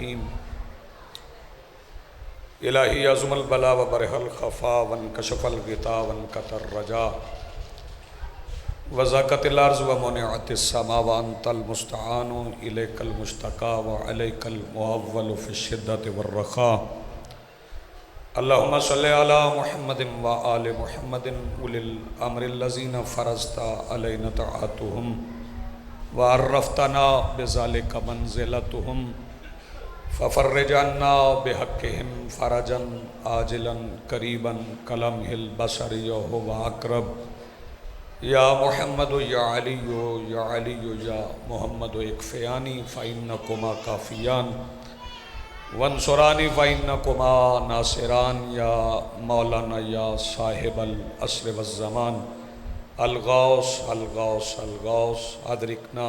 الرحیم الہی عظم البلا و برح الخفا وانکشف الغطا وانکت الرجا وزاکت الارض و منعت السما وانت المستعان الیک المشتقى وعلیک المعول فی الشدۃ والرخاء اللہم صلی علی محمد و آل محمد اولی الامر الذین فرضت علینا طاعتهم وعرفتنا بذلک منزلتهم ففرج عنا بحقهم فرجا عاجلا قریبا کلمح البصر وهو اقرب یا محمد یا علی یا محمد اکفیانی فإنکما کافیان وانصرانی فإنکما ناصران یا مولانا یا صاحب العصر والزمان الغوث الغوث الغوث ادرکنا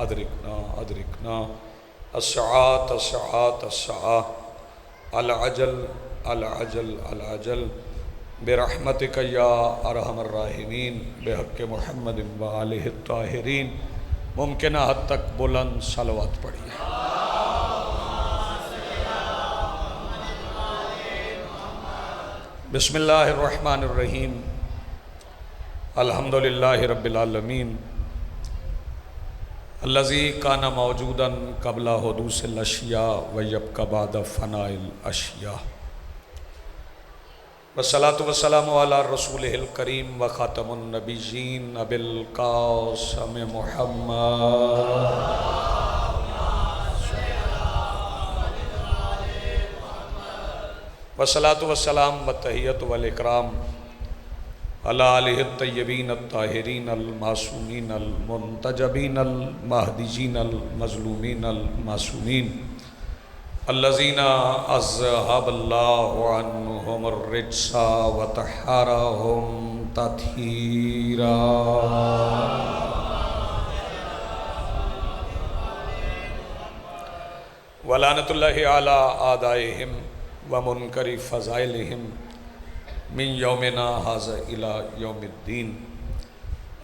ادرکنا ادرکنا الساعات الساعات الساعات العجل العجل العجل برحمتک یا ارحم الراحمین بحق محمد و آلہ الطاہرین۔ ممکنہ حد تک بلند صلوات پڑھیے۔ بسم اللہ الرحمن الرحیم الحمدللہ رب العالمین الذی کان موجودا قبل حدوث الاشیاء ویبقی بعد فناء الاشیاء والصلاة والسلام علی رسولہ الکریم و خاتم النبیین ابی القاسم محمد والصلاة والسلام والتحیۃ والاکرام علی آلہ الطیبین الطاہرین المعصومین المنتجبین المہدیین المظلومین المعصومین الذین اذہب اللہ عنہم الرجس وطہرہم تطہیرا۔ ولعنۃ اللہ علی اعدائہم ومنکر فضائلہم من یومنا ھذا الی یوم الدین۔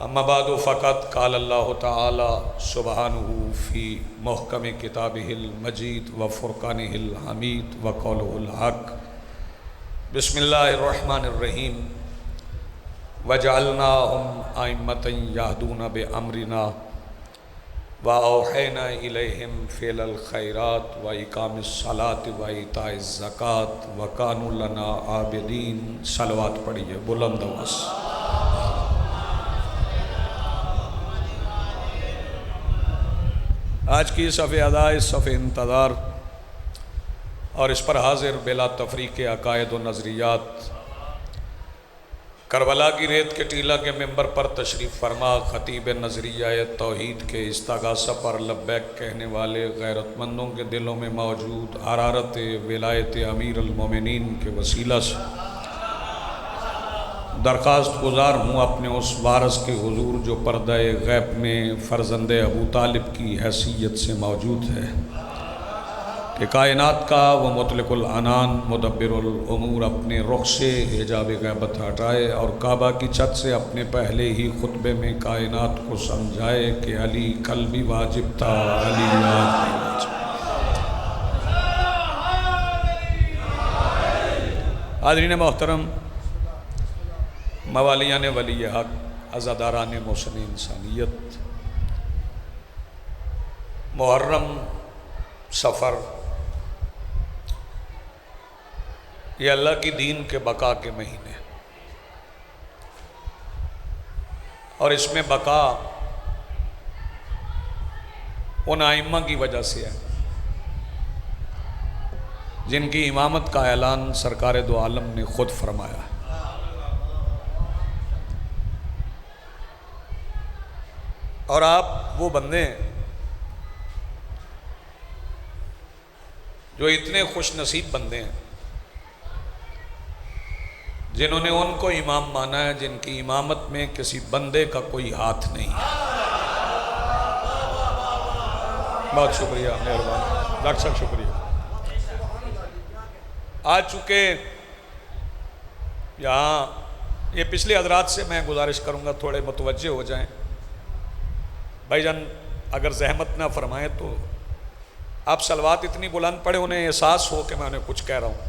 اما بعد فقط قال اللہ تعالی سبحانہ فی محکم کتابہ المجید و فرقانہ الحمید و قولہ الحق۔ بسم اللہ الرحمن الرحیم وجعلناہم ائمۃ یہدون بامرنا وأوحینا الیہم فعل الخیرات واقام الصلاۃ وایتاء الزکوٰۃ وکانوا لنا عابدین۔ صلوات پڑھیے بلند آواز۔ آج کی صف ادا، اس صف انتظار اور اس پر حاضر بلا تفریق عقائد و نظریات، کربلا کی ریت کے ٹیلہ کے ممبر پر تشریف فرما خطیب نظریہ توحید کے استغاثہ پر لبیک کہنے والے غیرت مندوں کے دلوں میں موجود حرارت ولایت امیر المومنین کے وسیلہ سے درخواست گزار ہوں اپنے اس وارث کے حضور جو پردہ غیب میں فرزند ابو طالب کی حیثیت سے موجود ہے کہ کائنات کا وہ مطلق العنان مدبر الامور اپنے رخ سے حجاب غیبت ہٹائے اور کعبہ کی چھت سے اپنے پہلے ہی خطبے میں کائنات کو سمجھائے کہ علی کل بھی واجب تھا، علی آج بھی واجب۔ حاضرین محترم، موالیان ولی حق، عزاداران محسن انسانیت، محرم سفر یہ اللہ کی دین کے بقا کے مہینے، اور اس میں بقا ان ائمہ کی وجہ سے ہے جن کی امامت کا اعلان سرکار دو عالم نے خود فرمایا ہے۔ اور آپ وہ بندے ہیں جو اتنے خوش نصیب بندے ہیں جنہوں نے ان کو امام مانا ہے جن کی امامت میں کسی بندے کا کوئی ہاتھ نہیں ہے۔ بہت شکریہ، مہربان ڈاکٹر صاحب، شکریہ۔ آج چونکہ یہاں یہ پچھلے حضرات سے میں گزارش کروں گا تھوڑے متوجہ ہو جائیں، بھائی جان اگر زحمت نہ فرمائیں تو آپ صلوات اتنی بلند پڑھے انہیں احساس ہو کہ میں انہیں کچھ کہہ رہا ہوں۔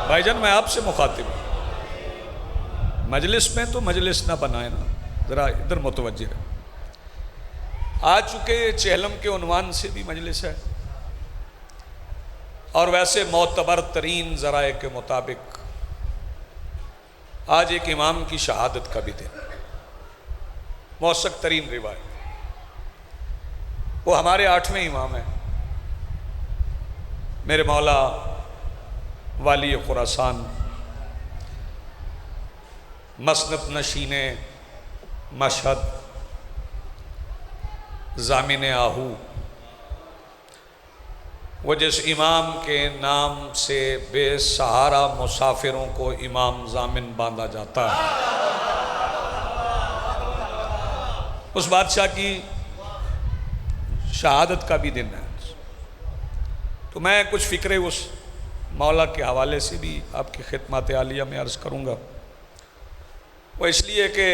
بھائی جان میں آپ سے مخاطب ہوں، مجلس میں تو مجلس نہ بنائے نا، ذرا ادھر متوجہ رہے۔ آج چونکہ چہلم کے عنوان سے بھی مجلس ہے، اور ویسے معتبر ترین ذرائع کے مطابق آج ایک امام کی شہادت کا بھی دن، موثق ترین روایت، وہ ہمارے 8ویں امام ہیں، میرے مولا والی خراسان، مسند نشین مشہد، ضامن آہو، وہ جس امام کے نام سے بے سہارا مسافروں کو امام ضامن باندھا جاتا ہے، اس بادشاہ کی شہادت کا بھی دن ہے۔ تو میں کچھ فکرے اس مولا کے حوالے سے بھی آپ کی خدمات عالیہ میں عرض کروں گا۔ وہ اس لیے کہ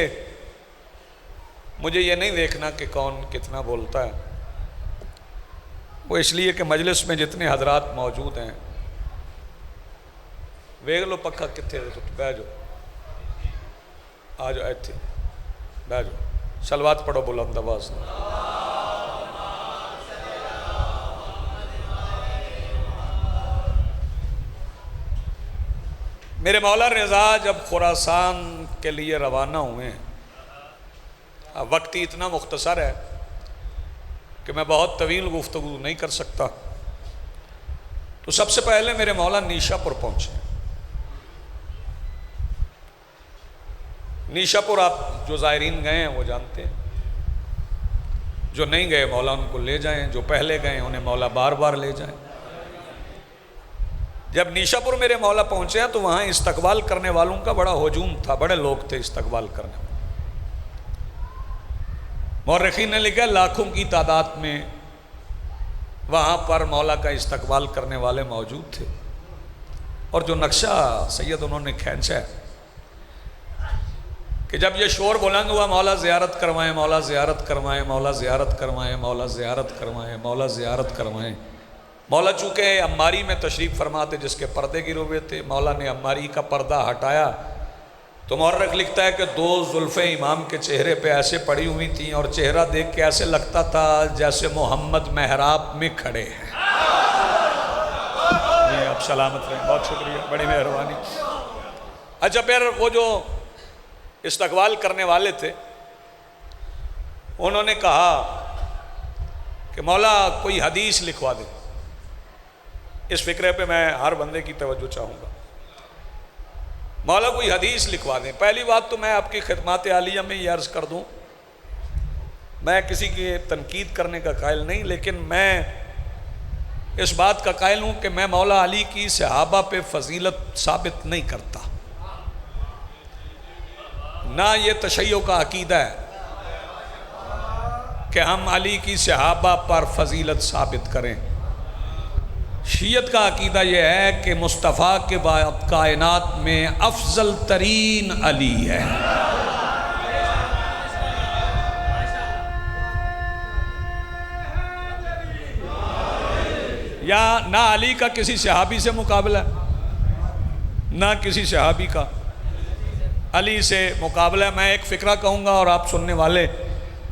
مجھے یہ نہیں دیکھنا کہ کون کتنا بولتا ہے، وہ اس لیے کہ مجلس میں جتنے حضرات موجود ہیں، ویگ لو پکا کتنے بہ جو آ جاؤ ایتھے بہ جاؤ، صلوات پڑھو بلند آواز میں۔ میرے مولا رضا جب خراسان کے لیے روانہ ہوئے ہیں، وقت اتنا مختصر ہے کہ میں بہت طویل گفتگو نہیں کر سکتا، تو سب سے پہلے میرے مولا نیشا پور پہنچے۔ نیشا پور آپ جو زائرین گئے ہیں وہ جانتے ہیں، جو نہیں گئے مولا ان کو لے جائیں، جو پہلے گئے انہیں مولا بار بار لے جائیں۔ جب نیشا پور میرے مولا پہنچے ہیں تو وہاں استقبال کرنے والوں کا بڑا ہجوم تھا، بڑے لوگ تھے استقبال کرنے والے۔ مورخین نے لکھا لاکھوں کی تعداد میں وہاں پر مولا کا استقبال کرنے والے موجود تھے، اور جو نقشہ سید انہوں نے کھینچا ہے کہ جب یہ شور بلند ہوا مولا زیارت کروائیں، مولا زیارت کروائیں، مولا زیارت کروائیں، مولا زیارت کروائیں، مولا زیارت کروائیں۔ مولا چونکہ عماری میں تشریف فرما تھے جس کے پردے گرے ہوئے تھے، مولا نے عماری کا پردہ ہٹایا تو مورخ لکھتا ہے کہ 2 زلفیں امام کے چہرے پہ ایسے پڑی ہوئی تھیں، اور چہرہ دیکھ کے ایسے لگتا تھا جیسے محمد محراب میں کھڑے ہیں۔ جی آپ سلامت رہیں، بہت شکریہ، بڑی مہربانی۔ اچھا پھر وہ جو استقبال کرنے والے تھے انہوں نے کہا کہ مولا کوئی حدیث لکھوا دے۔ اس فکرے پہ میں ہر بندے کی توجہ چاہوں گا، مولا کوئی حدیث لکھوا دیں۔ پہلی بات تو میں آپ کی خدمات عالیہ میں یہ عرض کر دوں، میں کسی کی تنقید کرنے کا قائل نہیں، لیکن میں اس بات کا قائل ہوں کہ میں مولا علی کی صحابہ پہ فضیلت ثابت نہیں کرتا، نہ یہ تشیع کا عقیدہ ہے کہ ہم علی کی صحابہ پر فضیلت ثابت کریں۔ شیعت کا عقیدہ یہ ہے کہ مصطفیٰ کے بعد کائنات میں افضل ترین علی ہے۔ یا نہ علی کا کسی صحابی سے مقابلہ نہ کسی صحابی کا علی سے مقابلہ۔ میں ایک فکرہ کہوں گا اور آپ سننے والے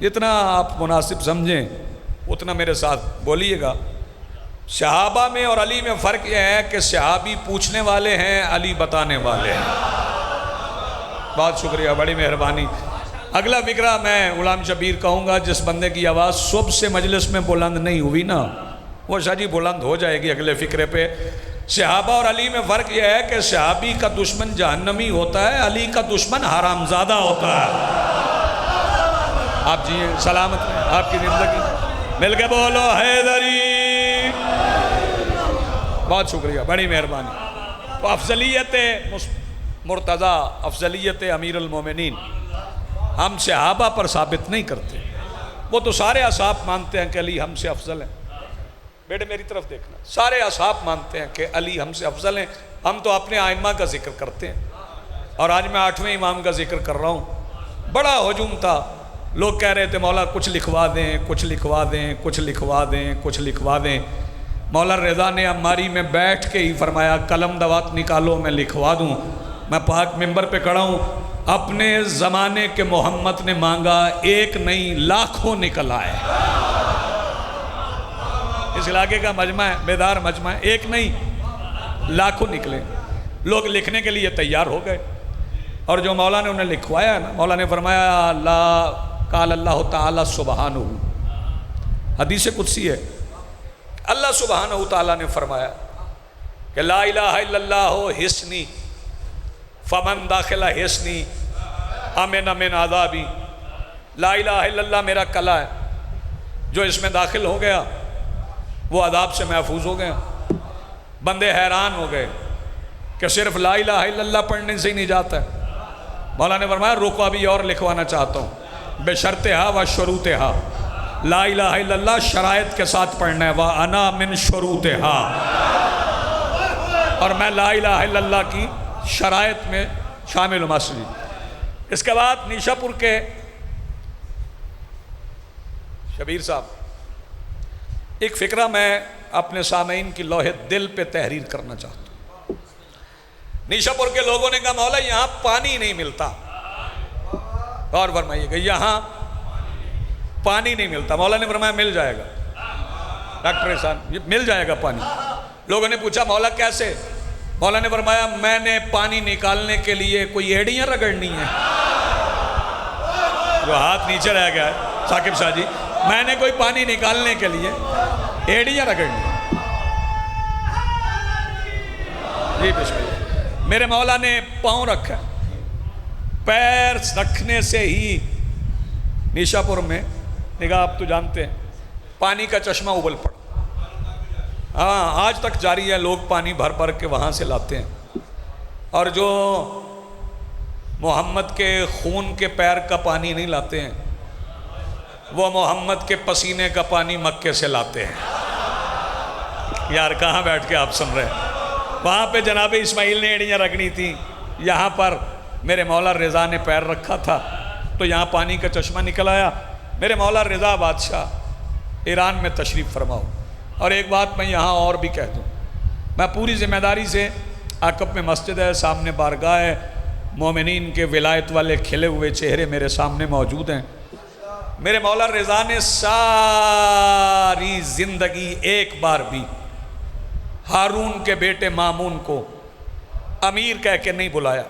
جتنا آپ مناسب سمجھیں اتنا میرے ساتھ بولیے گا۔ صحابہ میں اور علی میں فرق یہ ہے کہ صحابی پوچھنے والے ہیں، علی بتانے والے ہیں۔ بہت شکریہ، بڑی مہربانی۔ اگلا فکرہ میں غلام شبیر کہوں گا، جس بندے کی آواز صبح سے مجلس میں بلند نہیں ہوئی نا، وہ شاجی بلند ہو جائے گی اگلے فکرے پہ۔ صحابہ اور علی میں فرق یہ ہے کہ صحابی کا دشمن جہنمی ہوتا ہے، علی کا دشمن حرامزادہ ہوتا ہے۔ آپ جی سلامت ہیں، آپ کی زندگی مل کے بولو حیدری۔ بہت شکریہ، بڑی مہربانی۔ تو افضلیت مرتضیٰ، افضلیت امیر المومنین ہم صحابہ پر ثابت نہیں کرتے۔ وہ تو سارے اصحاب مانتے ہیں کہ علی ہم سے افضل ہیں۔ بیٹے میری طرف دیکھنا، سارے اصحاب مانتے ہیں کہ علی ہم سے افضل ہیں، ہم تو اپنے ائمہ کا ذکر کرتے ہیں۔ اور آج میں 8ویں امام کا ذکر کر رہا ہوں۔ بڑا ہجوم تھا لوگ کہہ رہے تھے مولا کچھ لکھوا دیں، کچھ لکھوا دیں، کچھ لکھوا دیں، کچھ لکھوا دیں۔ مولا رضا نے اماری میں بیٹھ کے ہی فرمایا قلم دوات نکالو میں لکھوا دوں۔ میں پاک منبر پہ کھڑا ہوں، اپنے زمانے کے محمد نے مانگا ایک نہیں لاکھوں نکل آئے۔ اس علاقے کا مجمع ہے، بیدار مجمع ہے، ایک نہیں لاکھوں نکلے۔ لوگ لکھنے کے لیے تیار ہو گئے، اور جو مولا نے انہیں لکھوایا نا، مولا نے فرمایا اللہ قال اللہ تعالی سبحانہ، حدیث قدسی ہے، اللہ سبحانہ تعالیٰ نے فرمایا کہ لا الہ الا اللہ حسنی فمن داخلہ حسنی امن من عذابی۔ لا الہ الا اللہ میرا کلا ہے، جو اس میں داخل ہو گیا وہ عذاب سے محفوظ ہو گیا۔ بندے حیران ہو گئے کہ صرف لا الہ الا اللہ پڑھنے سے ہی نہیں جاتا ہے۔ مولا نے فرمایا رکو ابھی اور لکھوانا چاہتا ہوں، بشرطہا و شروطہا، لا الہ الا اللہ شرائط کے ساتھ پڑھنا ہے، وَأَنَا مِن شُرُوطِهَا، اور میں لا الہ الا اللہ کی شرائط میں شامل ہوں مسجد۔ اس کے بعد نیشا پور کے شبیر صاحب، ایک فکرہ میں اپنے سامعین کی لوح دل پہ تحریر کرنا چاہتا ہوں۔ نیشا پور کے لوگوں نے کہا مولا یہاں پانی نہیں ملتا، اور فرمائیے کہ یہاں پانی نہیں ملتا۔ مولا نے فرمایا مل جائے گا ڈاکٹر احسان، مل جائے گا پانی۔ لوگوں نے پوچھا مولا کیسے؟ مولا نے فرمایا میں نے پانی نکالنے کے لیے کوئی ایڑیاں رگڑنی ہیں؟ جو ہاتھ نیچے رہ گیا ہے ثاقب شاہ جی، میں نے کوئی پانی نکالنے کے لیے ایڑیاں رگڑنی ہیں؟ جی بسم اللہ۔ میرے مولا نے پاؤں رکھا، پیر رکھنے سے ہی نیشا پور میں نگاہ، آپ تو جانتے ہیں پانی کا چشمہ ابل پڑا۔ ہاں آج تک جاری ہے، لوگ پانی بھر بھر کے وہاں سے لاتے ہیں، اور جو محمد کے خون کے پیر کا پانی نہیں لاتے ہیں وہ محمد کے پسینے کا پانی مکے سے لاتے ہیں۔ یار کہاں بیٹھ کے آپ سن رہے ہیں؟ وہاں پہ جناب اسماعیل نے ایڑیاں رگڑی تھیں، یہاں پر میرے مولا رضا نے پیر رکھا تھا تو یہاں پانی کا چشمہ نکل آیا۔ میرے مولا رضا بادشاہ ایران میں تشریف فرماؤ، اور ایک بات میں یہاں اور بھی کہہ دوں، میں پوری ذمہ داری سے، عقب میں مسجد ہے، سامنے بارگاہ ہے، مومنین کے ولایت والے کھلے ہوئے چہرے میرے سامنے موجود ہیں۔ میرے مولا رضا نے ساری زندگی ایک بار بھی ہارون کے بیٹے مامون کو امیر کہہ کے نہیں بلایا۔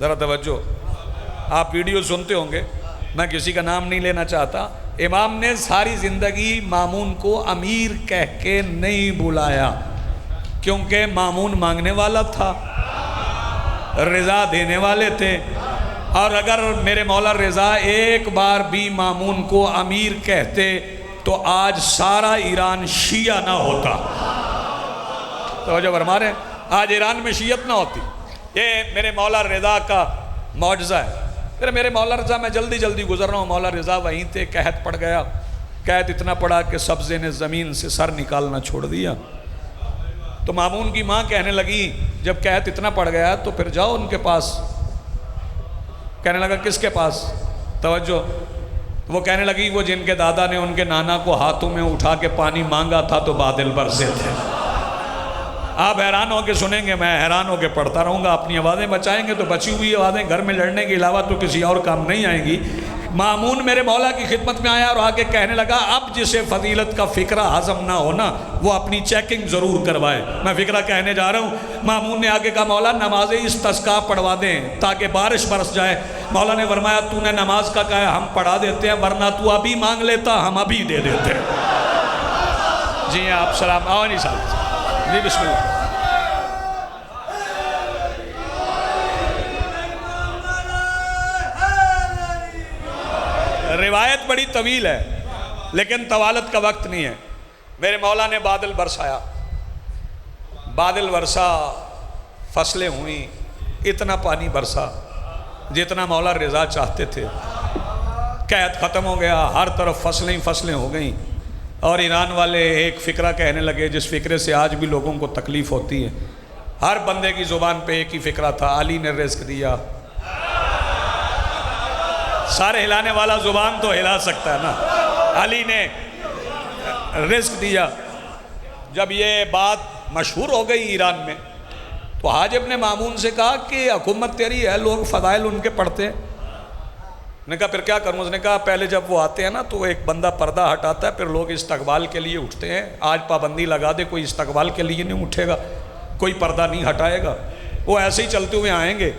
ذرا توجہ، آپ ویڈیو سنتے ہوں گے، میں کسی کا نام نہیں لینا چاہتا، امام نے ساری زندگی مامون کو امیر کہہ کے نہیں بلایا، کیونکہ مامون مانگنے والا تھا، رضا دینے والے تھے، اور اگر میرے مولا رضا ایک بار بھی مامون کو امیر کہتے تو آج سارا ایران شیعہ نہ ہوتا۔ توجہ فرما رہے ہیں، آج ایران میں شیعت نہ ہوتی۔ یہ میرے مولا رضا کا معجزہ ہے۔ پھر میرے مولا رضا، میں جلدی جلدی گزر رہا ہوں، مولا رضا وہیں تھے، قحط پڑ گیا، قحط اتنا پڑا کہ سبزے نے زمین سے سر نکالنا چھوڑ دیا۔ تو مامون کی ماں کہنے لگی جب قحط اتنا پڑ گیا تو پھر جاؤ ان کے پاس۔ کہنے لگا کس کے پاس؟ توجہ، وہ کہنے لگی وہ جن کے دادا نے ان کے نانا کو ہاتھوں میں اٹھا کے پانی مانگا تھا تو بادل برسے تھے۔ آپ حیران ہو کے سنیں گے، میں حیران ہو کے پڑھتا رہوں گا، اپنی آوازیں بچائیں گے تو بچی ہوئی آوازیں گھر میں لڑنے کے علاوہ تو کسی اور کام نہیں آئیں گی۔ مامون میرے مولا کی خدمت میں آیا اور آگے کہنے لگا اب جسے فضیلت کا فکرہ ہضم نہ ہونا وہ اپنی چیکنگ ضرور کروائے۔ میں فکرہ کہنے جا رہا ہوں، مامون نے آگے کہا مولا نماز استسقاء پڑھوا دیں تاکہ بارش برس جائے۔ مولا نے فرمایا تو نے نماز کا کہا ہم پڑھا دیتے ہیں، ورنہ تو ابھی مانگ لیتا ہم ابھی دے دیتے۔ جی آپ سلام، آؤ نہیں صاحب جی، بسم اللہ۔ روایت بڑی طویل ہے لیکن طوالت کا وقت نہیں ہے۔ میرے مولا نے بادل برسایا، بادل برسا، فصلیں ہوئیں، اتنا پانی برسا جتنا مولا رضا چاہتے تھے۔ قحط ختم ہو گیا، ہر طرف فصلیں فصلیں ہو گئیں، اور ایران والے ایک فکرہ کہنے لگے جس فکرے سے آج بھی لوگوں کو تکلیف ہوتی ہے۔ ہر بندے کی زبان پہ ایک ہی فکرہ تھا، علی نے رزق دیا، سارے ہلانے والا زبان تو ہلا سکتا ہے نا. علی نے رزق دیا. جب یہ بات مشہور ہو گئی ایران میں تو حاج ابن مامون سے کہا کہ حکومت تیری ہے، لوگ فضائل ان کے پڑھتے ہیں. نے کہا پھر کیا کروں؟ اس نے کہا پہلے جب وہ آتے ہیں نا تو ایک بندہ پردہ ہٹاتا ہے، پھر لوگ استقبال کے لیے اٹھتے ہیں. آج پابندی لگا دے، کوئی استقبال کے لیے نہیں اٹھے گا، کوئی پردہ نہیں ہٹائے گا. وہ ایسے ہی چلتے ہوئے آئیں گے،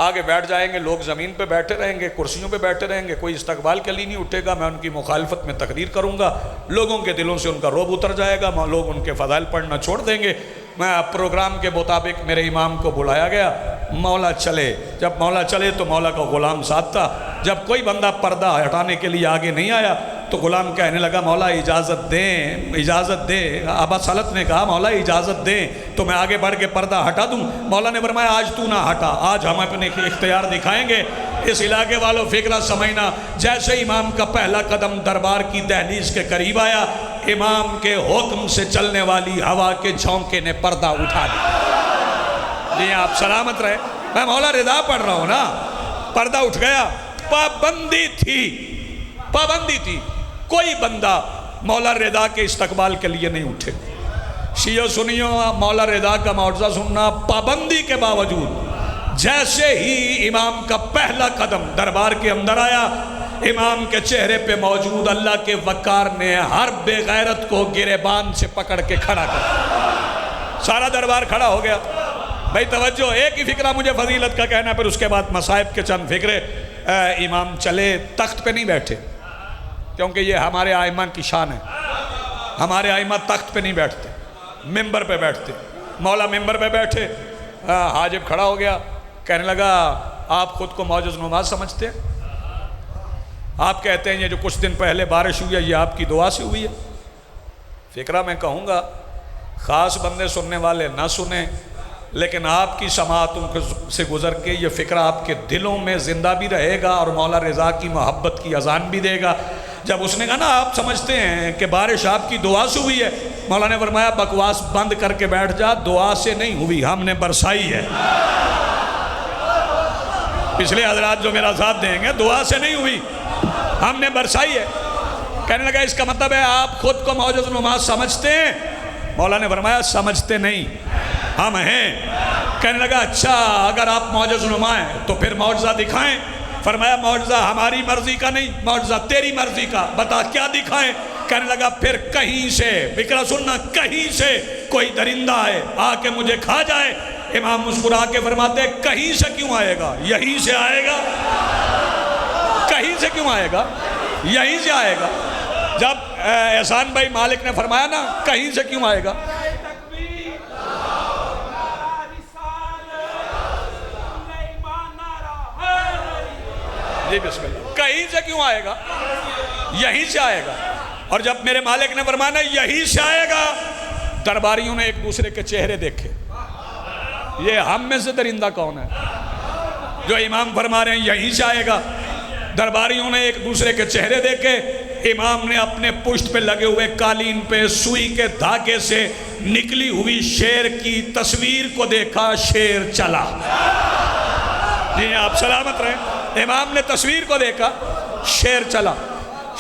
آگے بیٹھ جائیں گے، لوگ زمین پہ بیٹھے رہیں گے، کرسیوں پہ بیٹھے رہیں گے، کوئی استقبال کے لیے نہیں اٹھے گا. میں ان کی مخالفت میں تقریر کروں گا، لوگوں کے دلوں سے ان کا رعب اتر جائے گا، لوگ ان کے فضائل پڑھنا چھوڑ دیں گے. میں پروگرام کے مطابق میرے امام کو بلایا گیا. مولا چلے. جب مولا چلے تو مولا کا غلام ساتھ تھا. جب کوئی بندہ پردہ ہٹانے کے لیے آگے نہیں آیا تو غلام کہنے لگا مولا اجازت دیں، اجازت دیں. ابا سلط نے کہا مولا اجازت دیں تو میں آگے بڑھ کے پردہ ہٹا دوں. مولا نے فرمایا آج تو نہ ہٹا، آج ہم اپنے اختیار دکھائیں گے. اس علاقے والوں فکرہ سمجھنا، جیسے امام کا پہلا قدم دربار کی دہلیز کے قریب آیا، امام کے حکم سے چلنے والی ہوا کے جھونکے نے پردہ اٹھا دیا. جی آپ سلامت رہے. میں مولا رضا پڑھ رہا ہوں نا. پردہ اٹھ گیا. پابندی تھی، پابندی تھی. کوئی بندہ مولا رضا کے استقبال کے لیے نہیں اٹھے. شیعہ سنیوں، مولا رضا کا معجزہ سننا. پابندی کے باوجود جیسے ہی امام کا پہلا قدم دربار کے اندر آیا، امام کے چہرے پہ موجود اللہ کے وقار نے ہر بے غیرت کو گریبان سے پکڑ کے کھڑا کر. سارا دربار کھڑا ہو گیا. بھائی توجہ، ایک ہی فکرہ مجھے فضیلت کا کہنا ہے، پھر اس کے بعد مصائب کے چند فکرے. امام چلے، تخت پہ نہیں بیٹھے کیونکہ یہ ہمارے ائمہ کی شان ہے. ہمارے ائمہ تخت پہ نہیں بیٹھتے، ممبر پہ بیٹھتے. مولا ممبر پہ بیٹھے. حاجب کھڑا ہو گیا، کہنے لگا آپ خود کو معجز نما سمجھتے ہیں؟ آپ کہتے ہیں یہ جو کچھ دن پہلے بارش ہوئی ہے یہ آپ کی دعا سے ہوئی ہے. فکرہ میں کہوں گا خاص بندے سننے والے نہ سنیں، لیکن آپ کی سماعتوں سے گزر کے یہ فکرہ آپ کے دلوں میں زندہ بھی رہے گا اور مولا رضا کی محبت کی اذان بھی دے گا. جب اس نے کہا نا آپ سمجھتے ہیں کہ بارش آپ کی دعا سے ہوئی ہے، مولا نے فرمایا بکواس بند کر کے بیٹھ جا، دعا سے نہیں ہوئی، ہم نے برسائی ہے. پچھلے حضرات جو میرا ساتھ دیں گے، دعا سے نہیں ہوئی، ہم نے برسائی ہے. کہنے لگا اس کا مطلب ہے آپ خود کو معجز نما سمجھتے ہیں؟ مولا نے فرمایا سمجھتے نہیں، ہم ہیں. کہنے لگا اچھا اگر آپ معجز نما ہیں تو پھر معجزہ دکھائیں. فرمایا معجزہ ہماری مرضی کا نہیں، معجزہ تیری مرضی کا، بتا کیا دکھائیں؟ کہنے لگا پھر کہیں سے، فکرہ سننا، کہیں سے کوئی درندہ آئے آ کے مجھے کھا جائے. امام مسکرا کے فرماتے کہیں سے کیوں آئے گا، یہیں سے آئے گا. کہیں سے کیوں آئے گا، یہیں سے آئے گا. جب احسان بھائی مالک نے فرمایا نا کہیں سے کیوں آئے گا، جی بسم اللہ، کہیں سے کیوں آئے گا، یہیں سے آئے گا. اور جب میرے مالک نے فرمایا یہیں سے آئے گا، درباریوں نے ایک دوسرے کے چہرے دیکھے. یہ ہم میں سے درندہ کون ہے جو امام فرما رہے ہیں یہیں سے آئے گا؟ درباریوں نے ایک دوسرے کے چہرے دیکھے. امام نے اپنے پشت پہ لگے ہوئے قالین پہ سوئی کے دھاگے سے نکلی ہوئی شیر کی تصویر کو دیکھا، شیر چلا. جی آپ سلامت رہیں. امام نے تصویر کو دیکھا، شیر چلا.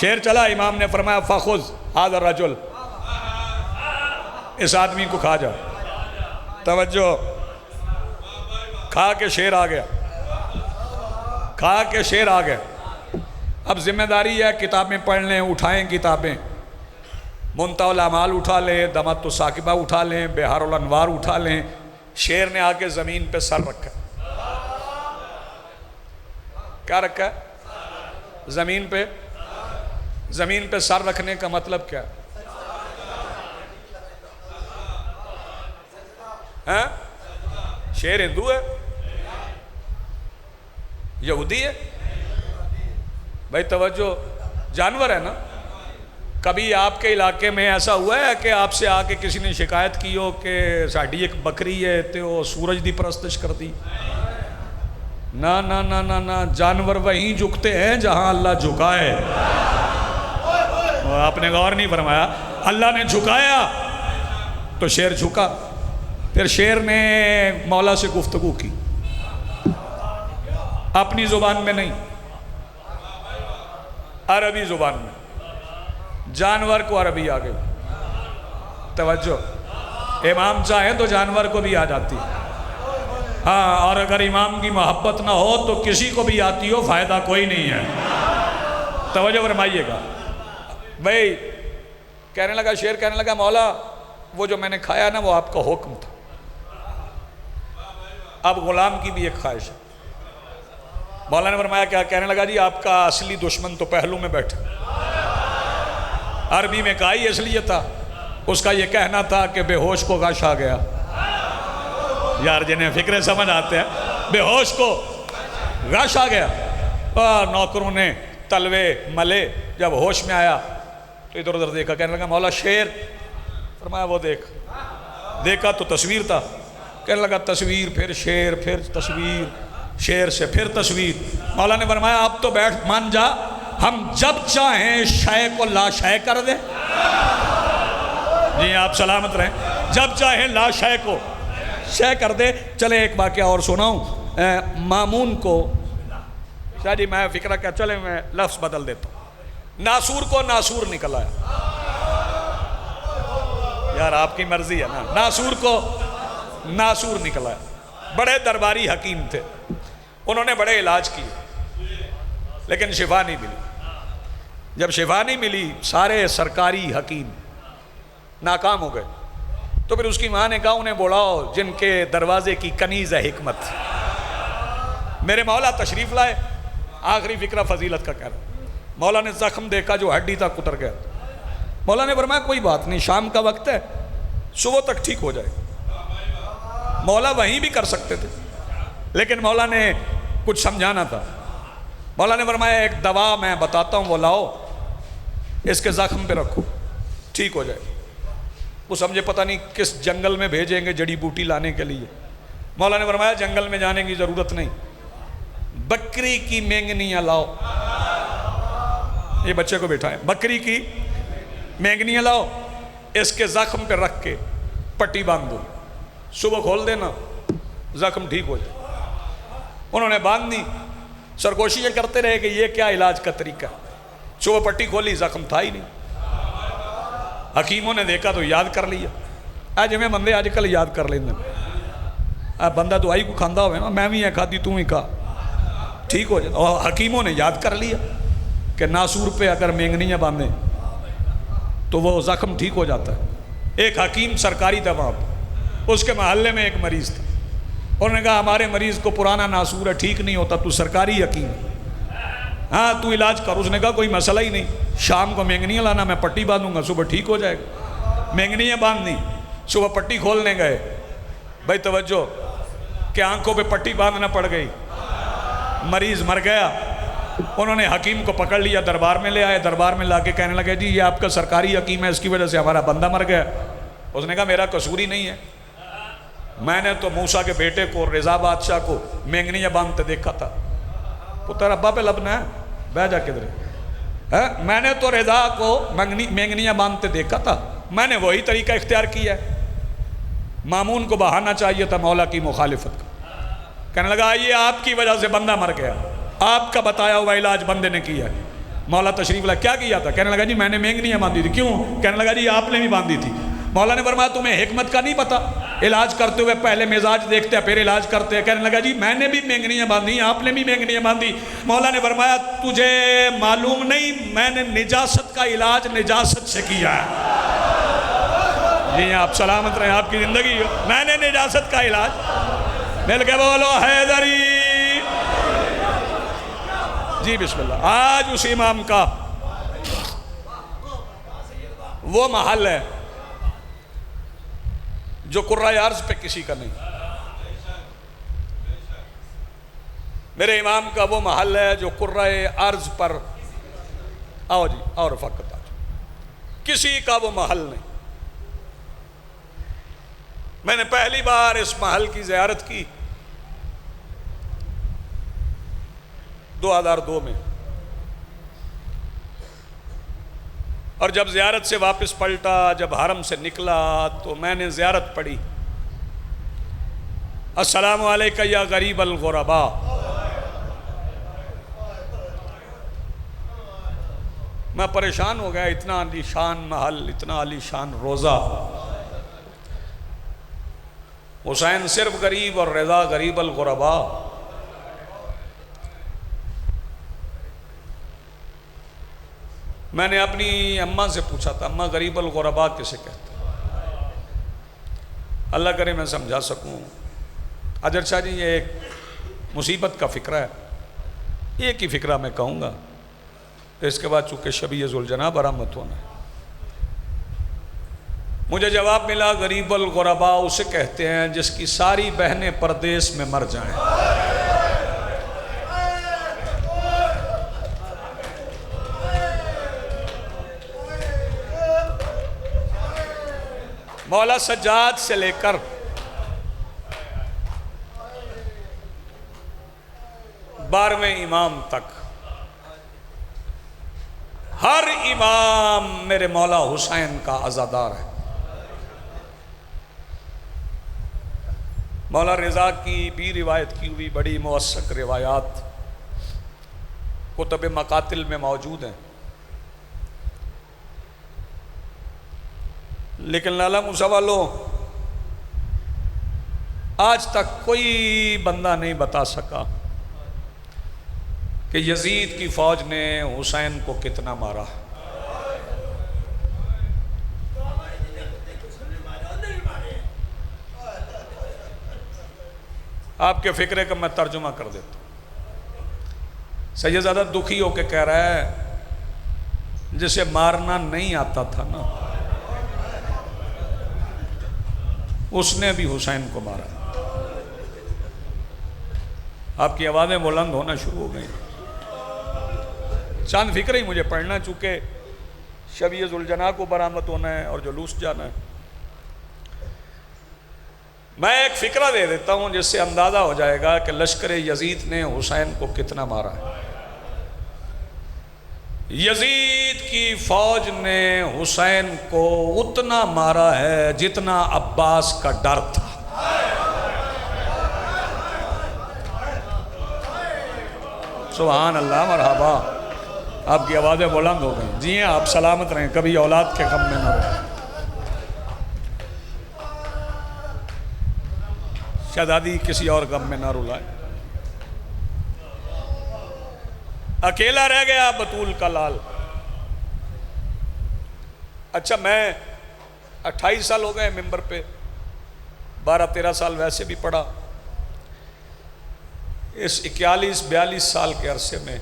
شیر چلا. امام نے فرمایا فخذ ھذا الرجل، اس آدمی کو کھا جا. توجہ، کھا کے شیر آ گیا، کھا کے شیر آ گیا. اب ذمہ داری ہے کتابیں پڑھ لیں، اٹھائیں کتابیں. منتہی الاعمال اٹھا لیں، دمۃ الثاقبہ اٹھا لیں، بحار الانوار اٹھا لیں. شیر نے آ کے زمین پہ سر رکھا. کیا رکھا ہے؟ زمین پہ. زمین پہ سر رکھنے کا مطلب کیا ہے؟ شیر ہندو ہے، یہودی ہے؟ بھائی توجہ، جانور ہے نا. کبھی آپ کے علاقے میں ایسا ہوا ہے کہ آپ سے آ کے کسی نے شکایت کی ہو کہ ساڈی ایک بکری ہے تے وہ سورج دی پرستش کرتی؟ نہ نہ نہ نہ نہ، جانور وہیں جھکتے ہیں جہاں اللہ جھکائے. آپ نے غور نہیں فرمایا، اللہ نے جھکایا تو شیر جھکا. پھر شیر نے مولا سے گفتگو کی، اپنی زبان میں نہیں، عربی زبان میں. جانور کو عربی آ گئی. توجہ، امام چاہیں تو جانور کو بھی آ جاتی. ہاں، اور اگر امام کی محبت نہ ہو تو کسی کو بھی آتی ہو، فائدہ کوئی نہیں ہے. توجہ فرمائیے گا. بھائی کہنے لگا، شیر کہنے لگا، مولا وہ جو میں نے کھایا نا وہ آپ کا حکم تھا، اب غلام کی بھی ایک خواہش ہے. مولا نے فرمایا کیا؟ کہنے لگا جی آپ کا اصلی دشمن تو پہلو میں بیٹھا. عربی میں کہا ہی اس لیے تھا، اس کا یہ کہنا تھا کہ بے ہوش کو غش آ گیا. یار جنہیں فکریں سمجھ آتے ہیں، بے ہوش کو غش آ گیا. نوکروں نے تلوے ملے، جب ہوش میں آیا تو ادھر ادھر دیکھا، کہنے لگا مولا شیر. فرمایا وہ دیکھ. دیکھا تو تصویر تھا. کہنے لگا تصویر، پھر شیر، پھر تصویر، شیر سے پھر تصویر. مولا نے فرمایا اب تو بیٹھ، مان جا، ہم جب چاہیں شے کو لا شے کر دیں. جی آپ سلامت رہیں. جب چاہیں لا شے کو شے کر دے. چلے ایک واقعہ اور سناؤں. مامون کو، شاہ جی میں فکرہ کیا، چلے میں لفظ بدل دیتا ہوں. ناسور کو ناسور نکل آیا. یار آپ کی مرضی ہے نا. ناسور کو ناسور نکل آیا. بڑے درباری حکیم تھے، انہوں نے بڑے علاج کیے لیکن شفا نہیں ملی. جب شفا نہیں ملی، سارے سرکاری حکیم ناکام ہو گئے. تو پھر اس کی ماں نے کہا انہیں بلاؤ جن کے دروازے کی کنیز ہے حکمت. میرے مولا تشریف لائے. آخری فکرہ فضیلت کا کہہ رہا. مولا نے زخم دیکھا جو ہڈی تک اتر گیا. مولا نے فرمایا کوئی بات نہیں، شام کا وقت ہے، صبح تک ٹھیک ہو جائے. مولا وہیں بھی کر سکتے تھے لیکن مولا نے کچھ سمجھانا تھا. مولا نے فرمایا ایک دوا میں بتاتا ہوں، وہ لاؤ، اس کے زخم پہ رکھو، ٹھیک ہو جائے. وہ سمجھے پتہ نہیں کس جنگل میں بھیجیں گے جڑی بوٹی لانے کے لیے. مولا نے فرمایا جنگل میں جانے کی ضرورت نہیں، بکری کی مینگنیاں لاؤ. یہ بچے کو بیٹھا ہے. بکری کی مینگنیاں لاؤ، اس کے زخم پہ رکھ کے پٹی باندھ دو، صبح کھول دینا، زخم ٹھیک ہو جائے. انہوں نے باندھ دی. سرگوشی یہ کرتے رہے کہ یہ کیا علاج کا طریقہ. صبح پٹی کھولی، زخم تھا ہی نہیں. حکیموں نے دیکھا تو یاد کر لیا. آج میں بندے آج کل یاد کر لیندے. بندہ دوائی کو کھاندہ ہوئے نا، میں بھی ہے کھا دی تو ہی کھا، ٹھیک ہو جائے. اور حکیموں نے یاد کر لیا کہ ناسور پہ اگر مینگنیاں باندھیں تو وہ زخم ٹھیک ہو جاتا ہے. ایک حکیم سرکاری تھا وہاں پہ، اس کے محلے میں ایک مریض تھا. انہوں نے کہا ہمارے مریض کو پرانا ناسور ہے، ٹھیک نہیں ہوتا، تو سرکاری حکیم، ہاں تو علاج کر. اس نے کہا کوئی مسئلہ ہی نہیں، شام کو مینگنیاں لانا، میں پٹی باندھوں گا، صبح ٹھیک ہو جائے گا. مینگنیاں باندھنی، صبح پٹی کھولنے گئے. بھائی توجہ کہ آنکھوں پہ پٹی باندھنا پڑ گئی، مریض مر گیا. انہوں نے حکیم کو پکڑ لیا، دربار میں لے آئے. دربار میں لا کے کہنے لگے جی یہ آپ کا سرکاری حکیم ہے، اس کی وجہ سے ہمارا بندہ مر گیا. اس نے کہا میرا قصور ہی نہیں ہے، میں نے تو موسیٰ کے بیٹے کو، رضا بادشاہ کو مینگنیاں باندھتے دیکھا تھا. پتر ابا پہ لبنا ہے، بہ جا کدھر ہے. میں نے تو رضا کو مینگنیاں باندھتے دیکھا تھا، میں نے وہی طریقہ اختیار کیا ہے. مامون کو بہانا چاہیے تھا مولا کی مخالفت کا. کہنے لگا یہ آپ کی وجہ سے بندہ مر گیا، آپ کا بتایا ہوا علاج بندے نے کیا ہے. مولا تشریف لائے. کیا کیا تھا؟ کہنے لگا جی میں نے مینگنیاں باندھی تھی. کیوں؟ کہنے لگا جی آپ نے بھی باندھی تھی. مولا نے فرمایا تمہیں حکمت کا نہیں پتا؟ علاج کرتے ہوئے پہلے مزاج دیکھتے ہیں پھر علاج کرتے ہیں. کہنے لگا جی میں نے بھی مینگنیاں باندھی، آپ نے بھی مینگنیاں باندھی. مولا نے فرمایا تجھے معلوم نہیں میں نے نجاست کا علاج نجاست سے کیا ہے. جی آپ سلامت رہیں، آپ کی زندگی ہو. میں نے نجاست کا علاج، مل کے بولو حیدری. جی بسم اللہ. آج اس امام کا وہ محل ہے جو قرۂ عرض پہ کسی کا نہیں. میرے امام کا وہ محل ہے جو قرۂ عرض پر، آؤ جی اور فقط آ جاؤ، کسی کا وہ محل نہیں. میں نے پہلی بار اس محل کی زیارت کی 2002 میں، اور جب زیارت سے واپس پلٹا، جب حرم سے نکلا تو میں نے زیارت پڑھی، السلام علیکہ یا غریب الغرباء. میں پریشان ہو گیا، اتنا عالی شان محل، اتنا عالی شان روزہ، حسین صرف غریب اور رضا غریب الغربا۔ میں نے اپنی اماں سے پوچھا تھا، اماں غریب الغربا کسے کہتے ہیں؟ اللہ کرے میں سمجھا سکوں۔ اجر شاہ جی یہ ایک مصیبت کا فکرہ ہے، ایک ہی فکرہ میں کہوں گا، اس کے بعد چونکہ شبیہ ذوالجناح برآمد ہونا ہے۔ مجھے جواب ملا غریب الغربا اسے کہتے ہیں جس کی ساری بہنیں پردیس میں مر جائیں۔ مولا سجاد سے لے کر بارہویں امام تک ہر امام میرے مولا حسین کا عزادار ہے۔ مولا رضا کی بھی روایت کی ہوئی بڑی موثق روایات کتب مقاتل میں موجود ہیں، لیکن لالا موسیٰ والو آج تک کوئی بندہ نہیں بتا سکا کہ یزید کی فوج نے حسین کو کتنا مارا۔ آپ کے فکرے کا میں ترجمہ کر دیتا ہوں۔ سیدزادہ دکھی ہو کے کہہ رہا ہے جسے مارنا نہیں آتا تھا نا اس نے بھی حسین کو مارا۔ آپ کی آوازیں بلند ہونا شروع ہو گئی۔ چاند فکر ہی مجھے پڑھنا، چونکہ شبیہ ذوالجناح کو برآمد ہونا ہے اور جلوس جانا ہے۔ میں ایک فکرہ دے دیتا ہوں جس سے اندازہ ہو جائے گا کہ لشکر یزید نے حسین کو کتنا مارا ہے۔ یزید کی فوج نے حسین کو اتنا مارا ہے جتنا عباس کا ڈر تھا۔ سبحان اللہ، مرحبا، آپ کی آوازیں بلند ہو گئیں۔ جی ہیں، آپ سلامت رہیں، کبھی اولاد کے غم میں نہ رہیں۔ شہزادی کسی اور غم میں نہ رلائے۔ اکیلا رہ گیا بطول کا لال۔ اچھا، میں 28 سال ہو گئے ممبر پہ، 12-13 سال ویسے بھی پڑھا۔ اس 41-42 سال کے عرصے میں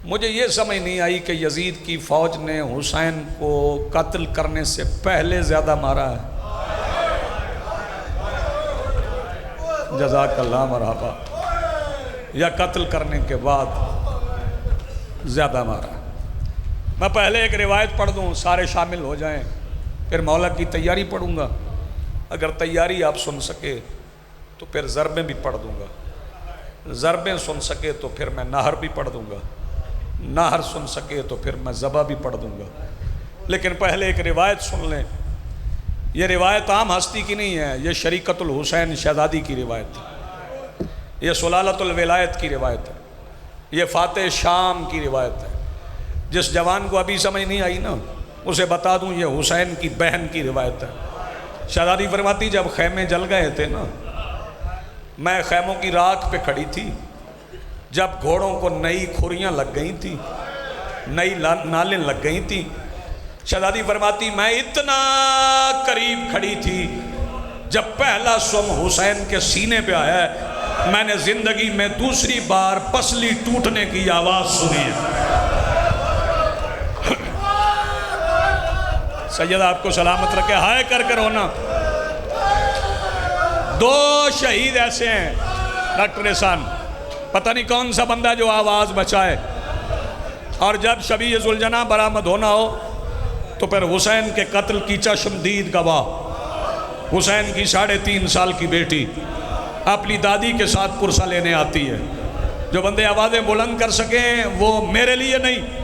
مجھے یہ سمجھ نہیں آئی کہ یزید کی فوج نے حسین کو قتل کرنے سے پہلے زیادہ مارا ہے۔ جزاک اللہ، مرحبا، یا قتل کرنے کے بعد زیادہ مارا۔ میں پہلے ایک روایت پڑھ دوں، سارے شامل ہو جائیں، پھر مولا کی تیاری پڑھوں گا۔ اگر تیاری آپ سن سکے تو پھر ضربیں بھی پڑھ دوں گا، ضربیں سن سکے تو پھر میں نہر بھی پڑھ دوں گا، نہر سن سکے تو پھر میں ذبح بھی پڑھ دوں گا۔ لیکن پہلے ایک روایت سن لیں۔ یہ روایت عام ہستی کی نہیں ہے، یہ شریکت الحسین شہزادی کی روایت ہے، یہ سلالت الولایت کی روایت ہے، یہ فاتح شام کی روایت ہے۔ جس جوان کو ابھی سمجھ نہیں آئی نا اسے بتا دوں یہ حسین کی بہن کی روایت ہے۔ شہزادی فرماتی جب خیمے جل گئے تھے نا، میں خیموں کی راکھ پہ کھڑی تھی، جب گھوڑوں کو نئی کھوریاں لگ گئی تھی، نئی نالیں لگ گئی تھی، شہزادی فرماتی میں اتنا قریب کھڑی تھی، جب پہلا سم حسین کے سینے پہ آیا ہے میں نے زندگی میں دوسری بار پسلی ٹوٹنے کی آواز سنی ہے۔ سیدہ آپ کو سلامت رکھے، ہائے کر کر ہونا۔ دو شہید ایسے ہیں ڈاکٹر احسان، پتہ نہیں کون سا بندہ جو آواز بچائے، اور جب شبیہ ذوالجناح برآمد ہونا ہو تو پھر حسین کے قتل کی چشمدید گواہ، حسین کی 3.5 سال کی بیٹی اپنی دادی کے ساتھ پرسہ لینے آتی ہے۔ جو بندے آوازیں بلند کر سکیں وہ میرے لیے نہیں،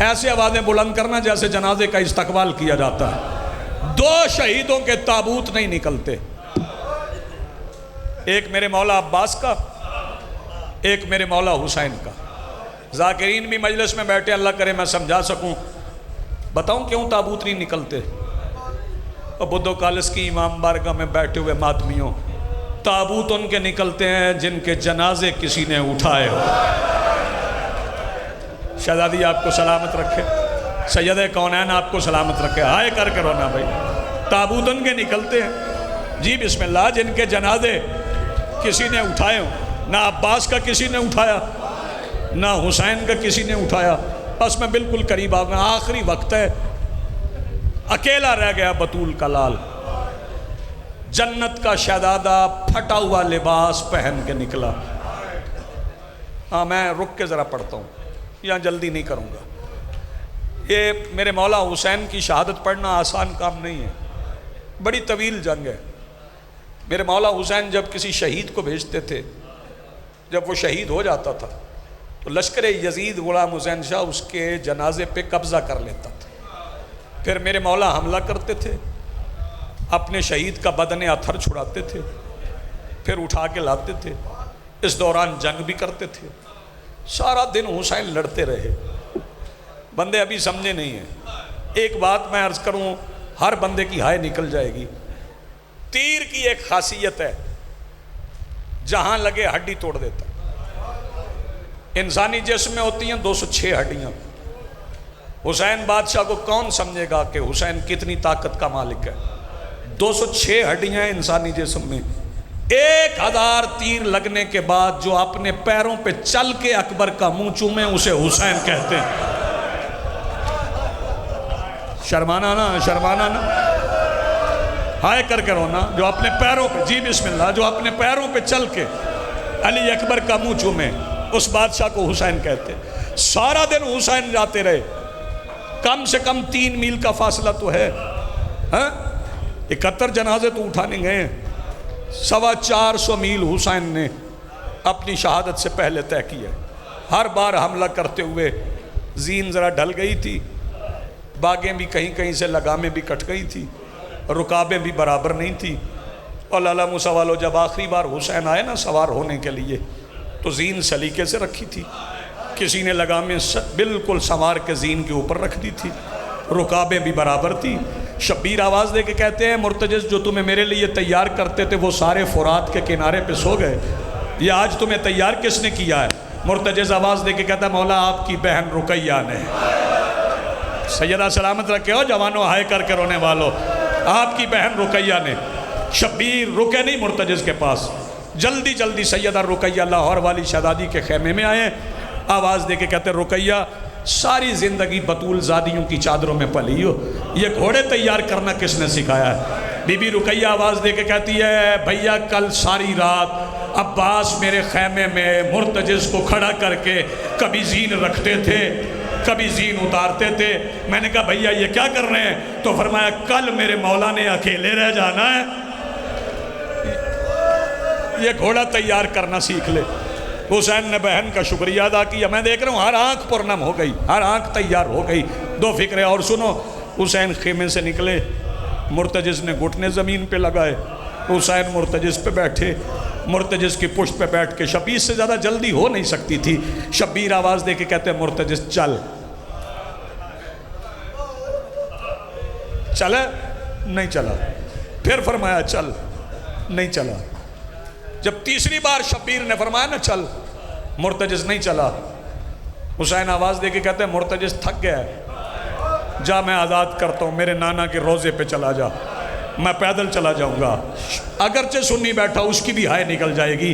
ایسے آوازیں بلند کرنا جیسے جنازے کا استقبال کیا جاتا ہے۔ 2 شہیدوں کے تابوت نہیں نکلتے، ایک میرے مولا عباس کا، ایک میرے مولا حسین کا۔ ذاکرین بھی مجلس میں بیٹھے، اللہ کرے میں سمجھا سکوں، بتاؤں کیوں تابوت نہیں نکلتے؟ اور بدھو کالس کی امام بارگاہ میں بیٹھے ہوئے ماتمیوں، تابوت ان کے نکلتے ہیں جن کے جنازے کسی نے اٹھائے ہو۔ شہزادی آپ کو سلامت رکھے، سید کونین آپ کو سلامت رکھے، ہائے کر کے رونا بھائی، تابوت ان کے نکلتے ہیں جی بسم اللہ جن کے جنازے کسی نے اٹھائے ہوں۔ نہ عباس کا کسی نے اٹھایا، نہ حسین کا کسی نے اٹھایا۔ بس میں بالکل قریب آ گیا، آخری وقت ہے، اکیلا رہ گیا بطول کا لال، جنت کا شہزادہ پھٹا ہوا لباس پہن کے نکلا۔ ہاں میں رک کے ذرا پڑھتا ہوں، یہاں جلدی نہیں کروں گا۔ یہ میرے مولا حسین کی شہادت پڑھنا آسان کام نہیں ہے، بڑی طویل جنگ ہے۔ میرے مولا حسین جب کسی شہید کو بھیجتے تھے، جب وہ شہید ہو جاتا تھا تو لشکر یزید غلام حسین شاہ اس کے جنازے پہ قبضہ کر لیتا تھا۔ پھر میرے مولا حملہ کرتے تھے، اپنے شہید کا بدن اتھر چھڑاتے تھے، پھر اٹھا کے لاتے تھے، اس دوران جنگ بھی کرتے تھے۔ سارا دن حسین لڑتے رہے۔ بندے ابھی سمجھے نہیں ہیں، ایک بات میں عرض کروں، ہر بندے کی ہائے نکل جائے گی۔ تیر کی ایک خاصیت ہے، جہاں لگے ہڈی توڑ دیتا۔ انسانی جسم میں ہوتی ہیں 206 ہڈیاں۔ حسین بادشاہ کو کون سمجھے گا کہ حسین کتنی طاقت کا مالک ہے؟ 206 ہڈیاں انسانی جسم میں، 1000 تیر لگنے کے بعد جو اپنے پیروں پہ چل کے اکبر کا منہ چومے اسے حسین کہتے ہیں۔ شرمانا نا، شرمانا نا، ہائے کر کے رونا۔ جو اپنے پیروں پہ، جی بسم اللہ، جو اپنے پیروں پہ چل کے علی اکبر کا منہ چومے اس بادشاہ کو حسین کہتے ہیں۔ سارا دن حسین جاتے رہے، کم سے کم 3 میل کا فاصلہ تو ہے، 71 جنازے تو اٹھانے گئے ہیں۔ 450 میل حسین نے اپنی شہادت سے پہلے طے کیا۔ ہر بار حملہ کرتے ہوئے زین ذرا ڈھل گئی تھی، باغیں بھی کہیں کہیں سے لگامیں بھی کٹ گئی تھی، رکابیں بھی برابر نہیں تھی۔ اور لالا موسیٰ والو جب آخری بار حسین آئے نا سوار ہونے کے لیے تو زین سلیقے سے رکھی تھی، کسی نے لگامیں بالکل سنوار کے زین کے اوپر رکھ دی تھی، رکابیں بھی برابر تھی۔ شبیر آواز دے کے کہتے ہیں مرتجز جو تمہیں میرے لیے تیار کرتے تھے وہ سارے فرات کے کنارے پہ سو گئے، یہ آج تمہیں تیار کس نے کیا ہے؟ مرتجز آواز دے کے کہتا ہے مولا آپ کی بہن رقیہ نے۔ سیدہ سلامت رکھے ہو جوانوں، ہائے کر کے رونے والوں، آپ کی بہن رقیہ نے۔ شبیر رکے نہیں مرتجز کے پاس، جلدی جلدی سیدہ رقیہ لاہور والی شہزادی کے خیمے میں آئے، آواز دے کے کہتے رقیہ ساری زندگی بطول زادیوں کی چادروں میں پلی ہو، یہ گھوڑے تیار کرنا کس نے سکھایا ہے؟ بی بی رقیہ آواز دے کے کہتی ہے بھیا کل ساری رات عباس میرے خیمے میں مرتجز کو کھڑا کر کے کبھی زین رکھتے تھے کبھی زین اتارتے تھے۔ میں نے کہا بھیا یہ کیا کر رہے ہیں؟ تو فرمایا کل میرے مولا نے اکیلے رہ جانا ہے، یہ گھوڑا تیار کرنا سیکھ لے۔ حسین نے بہن کا شکریہ ادا کیا۔ میں دیکھ رہا ہوں ہر آنکھ پرنم ہو گئی، ہر آنکھ تیار ہو گئی۔ دو فکریں اور سنو، حسین خیمے سے نکلے، مرتجز نے گھٹنے زمین پہ لگائے، حسین مرتجز پہ بیٹھے، مرتجز کی پشت پہ بیٹھ کے، شبیر سے زیادہ جلدی ہو نہیں سکتی تھی۔ شبیر آواز دے کے کہتے ہیں مرتجز چل، چلا نہیں چلا، پھر فرمایا چل نہیں چلا۔ جب تیسری بار شبیر نے فرمایا نا چل، مرتجز نہیں چلا۔ حسین آواز دے کے کہتے ہیں مرتجز تھک گیا ہے، جا میں آزاد کرتا ہوں، میرے نانا کے روزے پہ چلا جا، میں پیدل چلا جاؤں گا۔ اگرچہ سنی بیٹھا اس کی بھی ہائے نکل جائے گی۔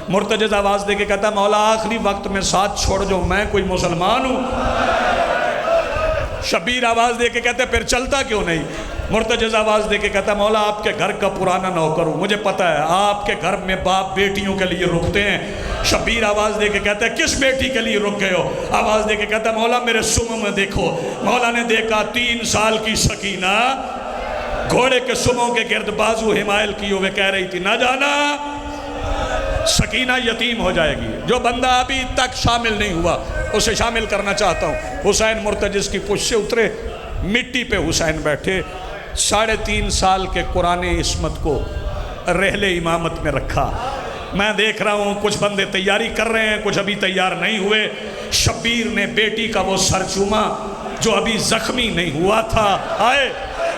مرتجز آواز دے کے کہتا ہے مولا آخری وقت میں ساتھ چھوڑ جو، میں کوئی مسلمان ہوں۔ شبیر آواز دے کے کہتے پھر چلتا کیوں نہیں؟ مرتجز آواز دے کے کہتا مولا آپ کے گھر کا پرانا نوکر ہوں، مجھے پتہ ہے آپ کے گھر میں باپ بیٹیوں کے لیے رکتے ہیں۔ شبیر آواز دے کے کہتا ہے کس بیٹی کے لیے رک گئے ہو؟ آواز دے کے کہتا مولا میرے سموں میں دیکھو۔ مولا نے دیکھا 3 سال کی سکینہ گھوڑے کے سموں کے گرد بازو حمائل کی ہوئے کہہ رہی تھی نہ جانا سکینہ یتیم ہو جائے گی۔ جو بندہ ابھی تک شامل نہیں ہوا اسے شامل کرنا چاہتا ہوں۔ حسین مرتجز کی پشت سے اترے، مٹی پہ حسین بیٹھے، 3.5 سال کے قرآن عصمت کو رحل امامت میں رکھا، میں دیکھ رہا ہوں کچھ بندے تیاری کر رہے ہیں، کچھ ابھی تیار نہیں ہوئے۔ شبیر نے بیٹی کا وہ سر چوما جو ابھی زخمی نہیں ہوا تھا، آئے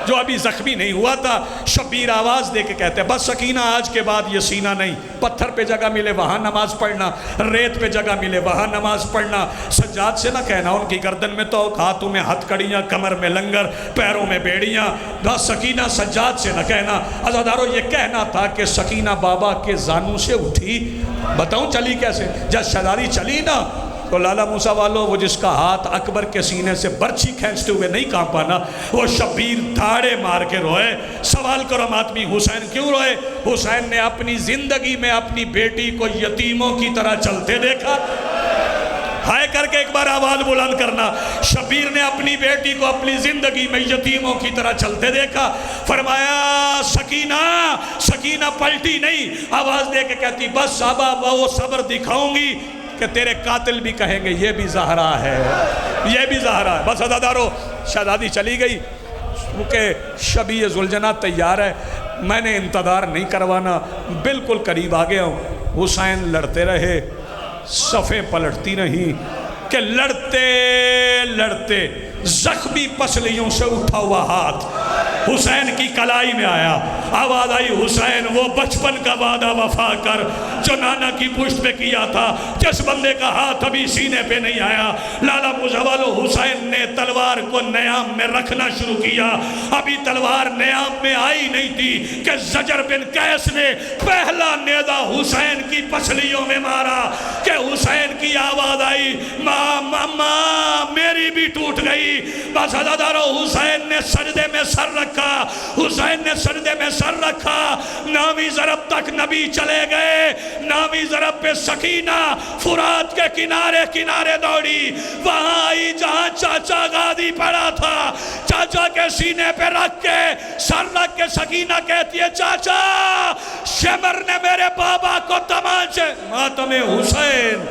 جو ابھی زخمی نہیں ہوا تھا۔ شبیر آواز دے کے کہتے ہیں بس سکینہ آج کے بعد یہ سینہ نہیں، پتھر پہ جگہ ملے وہاں نماز پڑھنا، ریت پہ جگہ ملے وہاں نماز پڑھنا۔ سجاد سے نہ کہنا ان کی گردن میں تو ہاتھوں میں ہتھ کڑیاں، کمر میں لنگر، پیروں میں بیڑیاں۔ بس سکینہ سجاد سے نہ کہنا۔ عزادارو یہ کہنا تھا کہ سکینہ بابا کے زانوں سے اٹھی، بتاؤں چلی کیسے؟ جب شہزادی چلی نا تو لالا موسیٰ والو وہ جس کا ہاتھ اکبر کے سینے سے برچھی کھینچتے ہوئے نہیں کانپا نا، وہ شبیر دھاڑے مار کے روئے۔ سوال کرو آدمی حسین کیوں روئے؟ حسین نے اپنی زندگی میں اپنی بیٹی کو یتیموں کی طرح چلتے دیکھا۔ ہائے کر کے ایک بار آواز بلند کرنا، شبیر نے اپنی بیٹی کو اپنی زندگی میں یتیموں کی طرح چلتے دیکھا۔ فرمایا سکینہ، سکینہ پلٹی نہیں، آواز دے کے کہتی بس صحابہ وہ صبر دکھاؤں گی کہ تیرے قاتل بھی کہیں گے یہ بھی زہرا ہے، یہ بھی زہرا ہے۔ بس عزادارو شہزادی چلی گئی، کیونکہ شبی ذوالجناح تیار ہے، میں نے انتظار نہیں کروانا، بالکل قریب آ گیا ہوں۔ حسین لڑتے رہے، صفیں پلٹتی رہی کہ لڑتے لڑتے زخمی پسلیوں سے اٹھا ہوا ہاتھ حسین کی کلائی میں آیا۔ آواز آئی حسین وہ بچپن کا وعدہ وفا کر جو نانا کی پشت پہ کیا تھا، جس بندے کا ہاتھ ابھی سینے پہ نہیں آیا۔ لالا موسیٰ والو حسین نے تلوار کو نیام میں رکھنا شروع کیا، ابھی تلوار نیام میں آئی نہیں تھی کہ زجر بن قیس نے پہلا نیزہ حسین کی پسلیوں میں مارا کہ حسین کی آواز آئی ماں ماں میری بھی ٹوٹ گئی۔ بس عزادارو حسین نے سجدے میں سر رکھا، حسین نے سجدے میں سر رکھا۔ نامی ضرب تک نبی چلے گئے، نامی ضرب پہ سکینہ فرات کے کنارے کنارے دوڑی، وہاں آئی جہاں چاچا غازی پڑا تھا، چاچا کے سینے پہ رکھ کے سر رکھ کے سکینہ کہتی ہے چاچا شمر نے میرے بابا کو تمانچے، ماتم حسین